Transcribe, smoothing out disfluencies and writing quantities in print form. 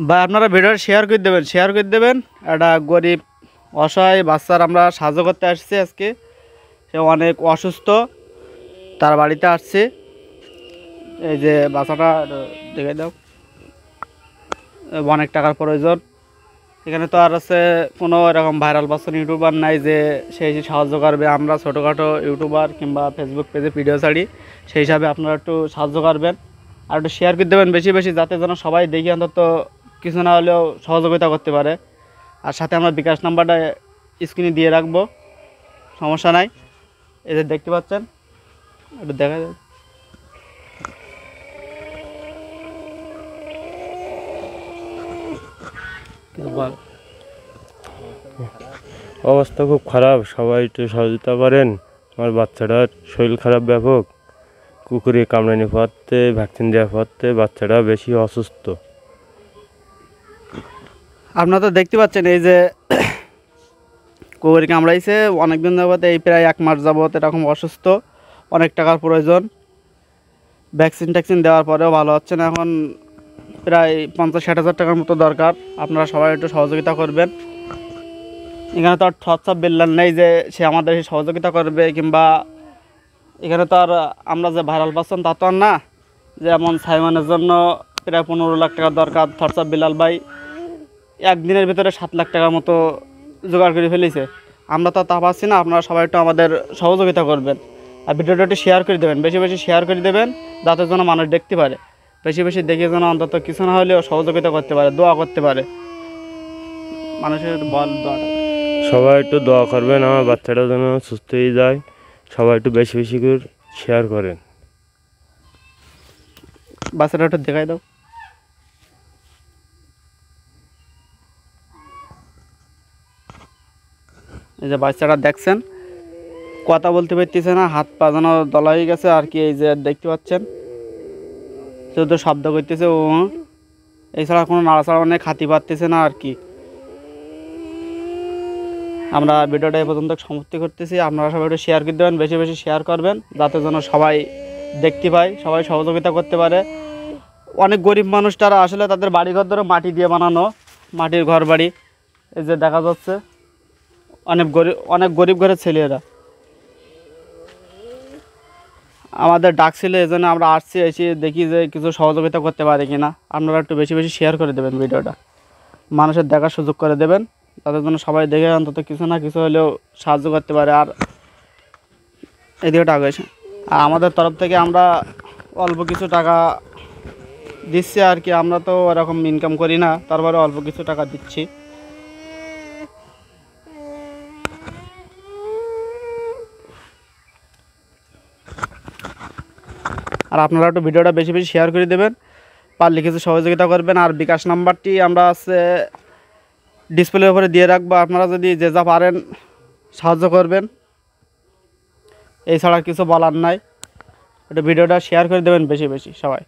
বা আপনারা video share করে দেবেন। একটা গরিব অসহায় বাচ্চার আমরা সাহায্য করতে আসছি আজকে। সে অনেক অসুস্থ, তার বাড়িতে আসছে। এই যে বাচ্চাটা দেখে দাও, অনেক টাকার প্রয়োজন। এখানে তো আর আছে কোনো এরকম ভাইরাল পার্সন ইউটিউবার নাই যে সেই সাহায্য করবে। আমরা ছোটোখাটো ইউটিউবার কিংবা ফেসবুক পেজে ভিডিও ছাড়ি, সেই হিসাবে আপনারা একটু সাহায্য করবেন আর একটু শেয়ার করে দেবেন বেশি বেশি, যাতে যেন সবাই দেখি অন্তত কিছু না হলেও সহযোগিতা করতে পারে। আর সাথে আমরা বিকাশ নাম্বারটা স্ক্রিনে দিয়ে রাখবো, সমস্যা নাই। এই যে দেখতে পাচ্ছেন, একটু দেখা যায়। অবস্থা খুব খারাপ, সবাই একটু সহযোগিতা করেন। আমার বাচ্চাটার শরীর খারাপ ব্যাপক, কুকুরে কামড়ানি পড়তে, ভ্যাকসিন দেওয়া পড়তে বাচ্চাটা বেশি অসুস্থ। আপনারা তো দেখতে পাচ্ছেন এই যে কুকুরে কামড়াইছে, অনেকদিন যাবত, এই প্রায় 1 মাস যাবত এরকম অসুস্থ, অনেক টাকার প্রয়োজন। ভ্যাকসিন ট্যাকসিন দেওয়ার পরেও ভালো হচ্ছে না, এখন প্রায় 50-60 হাজার টাকার মতো দরকার। আপনারা সবাই একটু সহযোগিতা করবেন। এখানে তো আর থটসাপ বিল্লার নেই যে সে আমাদের সহযোগিতা করবে, কিংবা এখানে তো আর আমরা যে ভাইরাল পার্সন তা তো আর না। যেমন সাইমনের জন্য প্রায় 15 লাখ টাকা দরকার, থটসাপ বিল্লাল ভাই একদিনের ভিতরে 7 লাখ টাকার মতো জোগাড় করে ফেলেছে। আমরা তো তা পাচ্ছি না। আপনারা সবাই একটু আমাদের সহযোগিতা করবেন আর ভিডিওটা একটু শেয়ার করে দেবেন, বেশি বেশি শেয়ার করে দেবেন, যাতে যেন মানুষ দেখতে পারে। বেশি বেশি দেখে যেন অন্তত কিছু না হলেও সহযোগিতা করতে পারে, দোয়া করতে পারে। মানুষের বল দোয়াটা, সবাই একটু দোয়া করবেন আমার বাচ্চাটা যেন সুস্থ হয়ে যায়। সবাই একটু বেশি বেশি করে শেয়ার করেন। বাচ্চাটা একটু দেখাই দাও। এই যে বাচ্চাটা দেখছেন, কথা বলতে পারতেছে না, হাত পা যেন দলা হয়ে গেছে আর কি। এই যে দেখতে পাচ্ছেন, শুধু শব্দ করতেছে ও, এছাড়া কোনো নাড়াচাড়া নেই, খাতি পারতেছে না আর কি। আমরা ভিডিওটা এই পর্যন্ত সমাপ্তি করতেছি। আপনারা সবাই একটু শেয়ার করে দেবেন, বেশি বেশি শেয়ার করবেন, যাতে যেন সবাই দেখতে পায়, সবাই সহযোগিতা করতে পারে। অনেক গরিব মানুষ, তারা আসলে তাদের বাড়িঘর ধরে মাটি দিয়ে বানানো, মাটির ঘর বাড়ি। এই যে দেখা যাচ্ছে অনেক গরিব ঘরের ছেলেরা। আমাদের ডাক ছিল, এই জন্য আমরা আসছি, এসে দেখি যে কিছু সহযোগিতা করতে পারে কি না। আপনারা একটু বেশি বেশি শেয়ার করে দেবেন, ভিডিওটা মানুষের দেখার সুযোগ করে দেবেন, তাদের জন্য সবাই দেখে অন্তত কিছু না কিছু হলেও সাহায্য করতে পারে। আর এদিকে টাকা এসে, আর আমাদের তরফ থেকে আমরা অল্প কিছু টাকা দিচ্ছি আর কি। আমরা তো এরকম ইনকাম করি না, তারপরে অল্প কিছু টাকা দিচ্ছি। আর আপনারা একটু ভিডিওটা বেশি বেশি শেয়ার করে দেবেন, পারলে কিছু সহযোগিতা করবেন। আর বিকাশ নাম্বারটি আমরা আছে ডিসপ্লের উপরে দিয়ে রাখবো, আপনারা যদি যে যা পারেন সাহায্য করবেন, এছাড়া কিছু বলার নাই। একটু ভিডিওটা শেয়ার করে দেবেন বেশি বেশি সবাই।